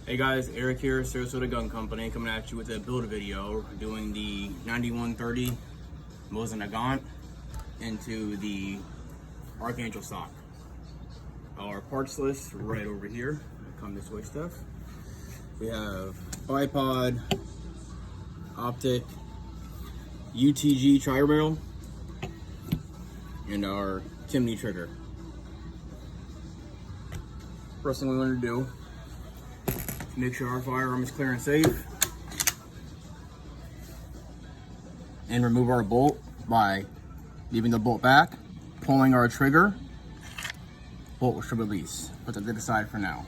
Hey guys, Eric here, Sarasota Gun Company, coming at you with a build video doing the 9130 Mosin nagant into the Archangel stock. Our parts list right over here. Come this way, stuff. We have bipod, optic, UTG tri-barrel, and our timney trigger. First thing we want to do, make sure our firearm is clear and safe, and remove our bolt by leaving the bolt back, pulling our trigger. Bolt should release. Put that to the side for now.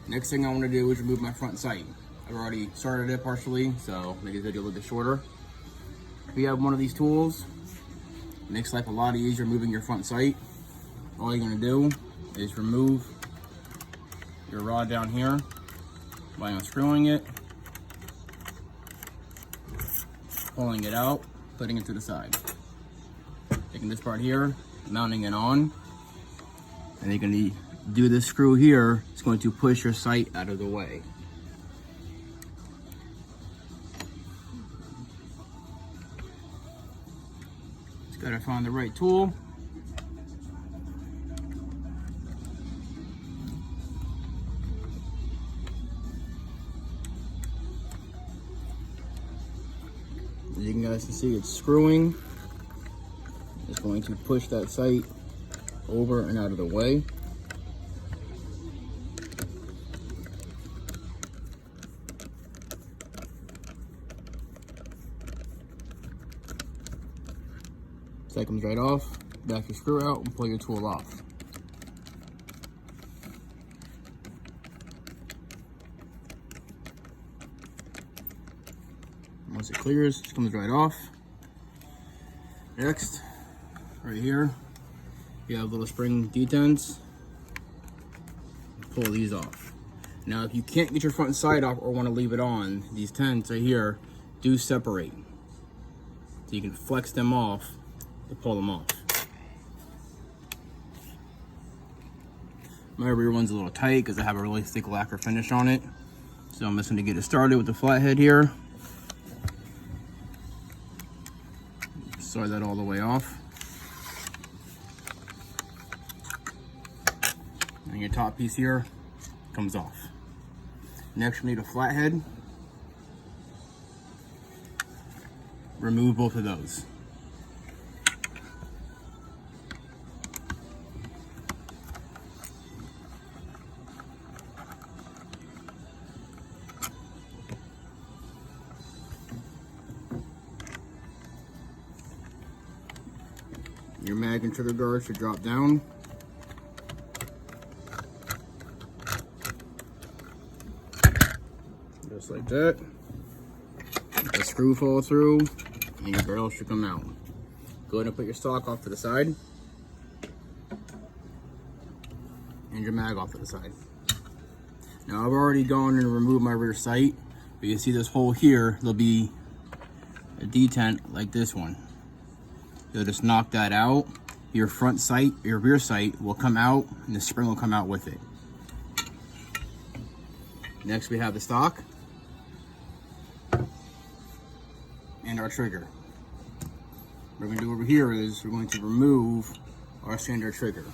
Next thing I want to do is remove my front sight. I've already started it partially, so make this video a little bit shorter. If you have one of these tools, it makes life a lot easier moving your front sight. All you're going to do is remove your rod down here by unscrewing it, pulling it out, putting it to the side. Taking this part here, mounting it on, and you're going to do this screw here. It's going to push your sight out of the way. Just got to find the right tool. As you guys can see, it's screwing. It's going to push that sight over and out of the way. Sight comes right off. Back your screw out and pull your tool off. Once it clears, it comes right off. Next, right here, you have little spring detents. Pull these off. Now, if you can't get your front sight off or want to leave it on, these tents right here do separate. So you can flex them off to pull them off. My rear one's a little tight because I have a really thick lacquer finish on it. So I'm just going to get it started with the flathead here. Slide that all the way off. And your top piece here comes off. Next, we need a flathead. Remove both of those. Your mag and trigger guard should drop down. Just like that. Let the screw fall through and your barrel should come out. Go ahead and put your stock off to the side. And your mag off to the side. Now I've already gone and removed my rear sight, but you see this hole here, there'll be a detent like this one. You'll just knock that out. Your front sight, your rear sight will come out and the spring will come out with it. Next we have the stock and our trigger. What we're going to do over here is we're going to remove our standard trigger.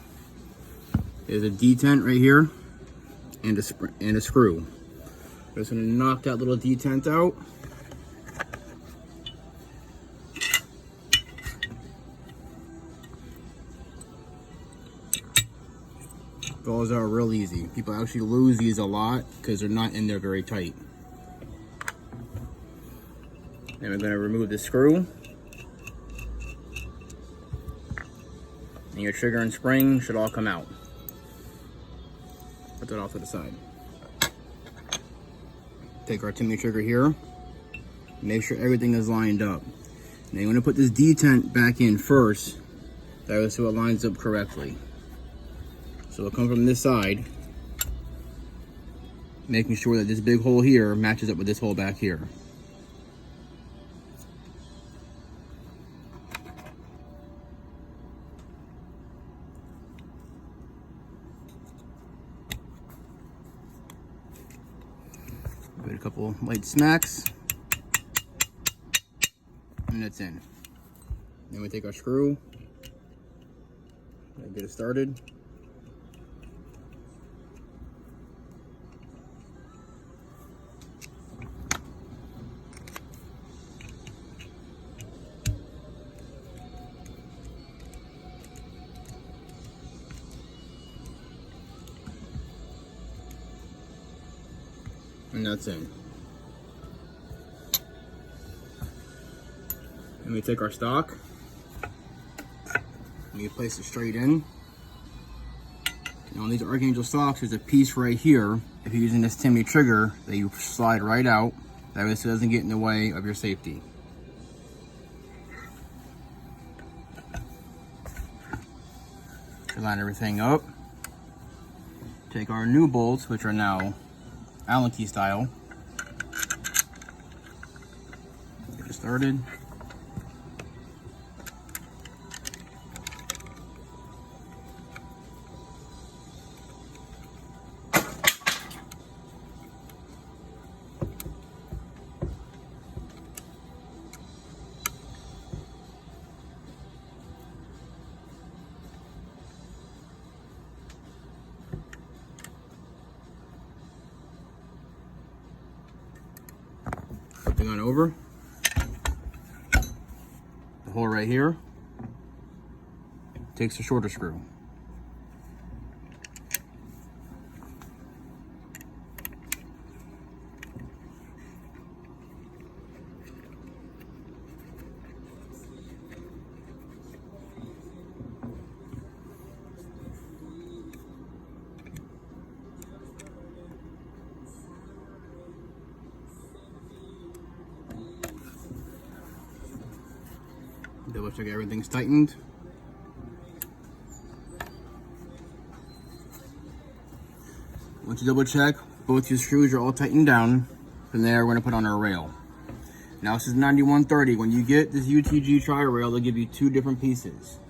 There's a detent right here and a screw. We're just going to knock that little detent out. Those are real easy. People actually lose these a lot because they're not in there very tight. Then we're going to remove the screw. And your trigger and spring should all come out. Put that off to the side. Take our timney trigger here. Make sure everything is lined up. Now you want to put this detent back in first. That way so it lines up correctly. So it'll come from this side, making sure that this big hole here matches up with this hole back here. Give it a couple light smacks, and that's in. Then we take our screw, get it started. And that's in. And we take our stock and we place it straight in. Now on these archangel stocks, there's a piece right here. If you're using this timney trigger, that you slide right out. That way so it doesn't get in the way of your safety. Line everything up. Take our new bolts, which are now Allen key style. Get it started. Flipping on over. The hole right here takes the shorter screw. Double check everything's tightened. Once you double check, both your screws are all tightened down. From there, we're going to put on our rail. Now this is 9130. When you get this UTG tri-rail, they'll give you two different pieces.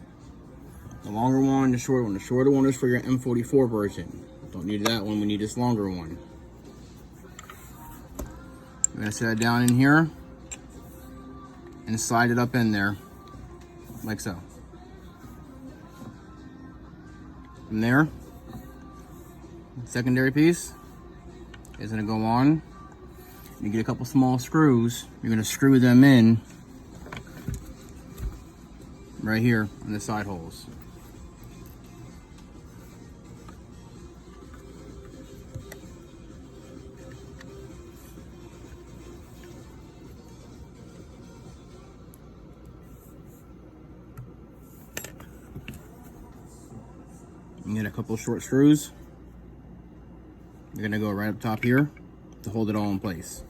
The longer one, the shorter one. The shorter one is for your M44 version. Don't need that one, we need this longer one. I'm going to set it down in here and slide it up in there. Like so. From there, the secondary piece is going to go on. You get a couple small screws. You're going to screw them in right here in the side holes. You get a couple short screws. You're gonna go right up top here to hold it all in place.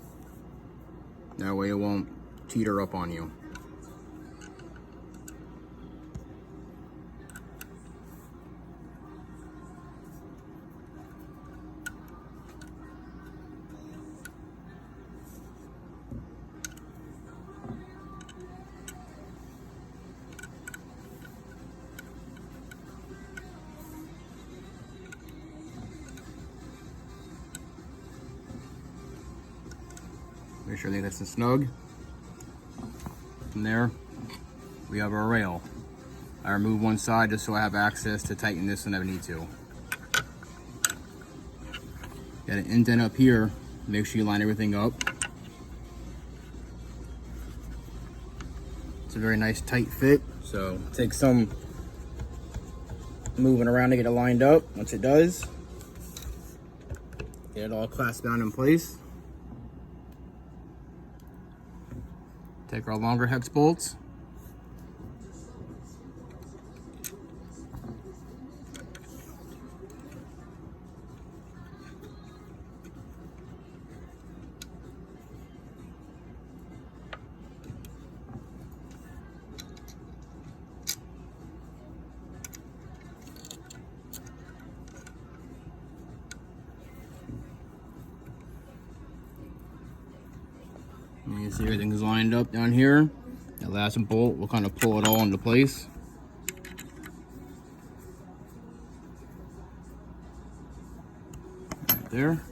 That way it won't teeter up on you. Make sure everything's nice and snug. From there, we have our rail. I remove one side just so I have access to tighten this when I need to. Got an indent up here. Make sure you line everything up. It's a very nice tight fit, so take some moving around to get it lined up. Once it does, get it all clasped down in place. Take our longer hex bolts. And you see everything's lined up down here. That last bolt will kind of pull it all into place. Right there.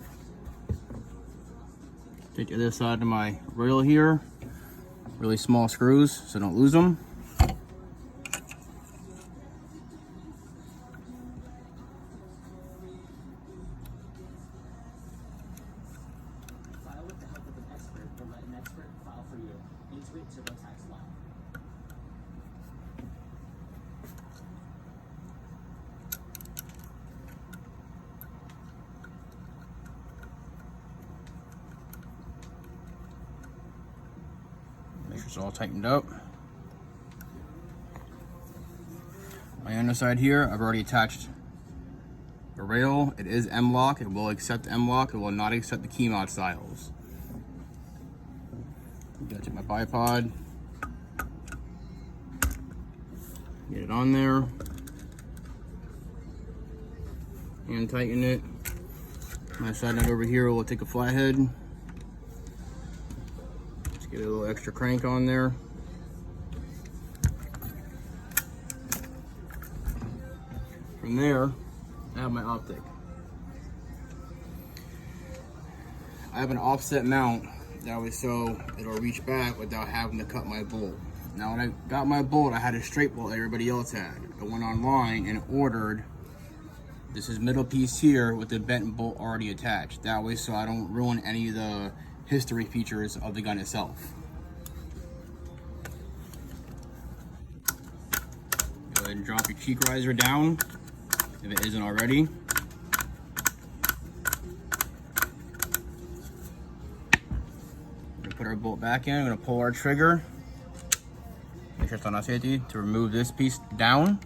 Take the other side of my rail here. Really small screws so don't lose them. File with the help of an expert or let an expert file for you. Into it TurboTax Live. Make sure it's all tightened up. My underside here, I've already attached a rail. It is M-lock. It will accept M-lock. It will not accept the key mod styles. Gotta take my bipod. Get it on there. And tighten it. My side nut over here will take a flathead. Just get a little extra crank on there. From there, I have my optic. I have an offset mount that way so it'll reach back without having to cut my bolt. Now when I got my bolt, I had a straight bolt everybody else had. I went online and ordered this middle piece here with the bent bolt already attached. That way so I don't ruin any of the history features of the gun itself. Go ahead and drop your cheek riser down if it isn't already. We're gonna put our bolt back in. I'm gonna pull our trigger. Make sure it's on safety to remove this piece down.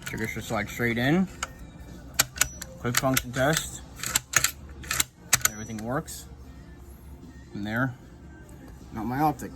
Trigger should slide straight in. Quick function test. Everything works. From there, mount my optic.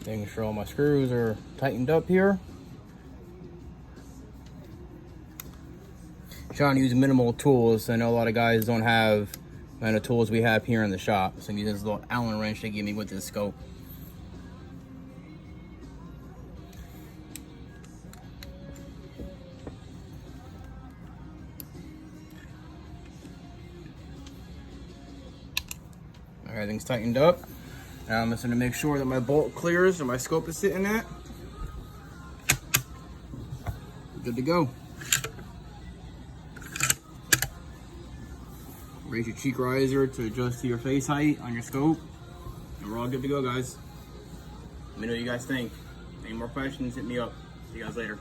Making sure all my screws are tightened up here. Trying to use minimal tools. I know a lot of guys don't have the kind of tools we have here in the shop. So I'm using this little Allen wrench they gave me with this scope. Everything's tightened up. Now I'm just going to make sure that my bolt clears and my scope is sitting at. Good to go. Raise your cheek riser to adjust to your face height on your scope. And we're all good to go, guys. Let me know what you guys think. Any more questions, hit me up. See you guys later.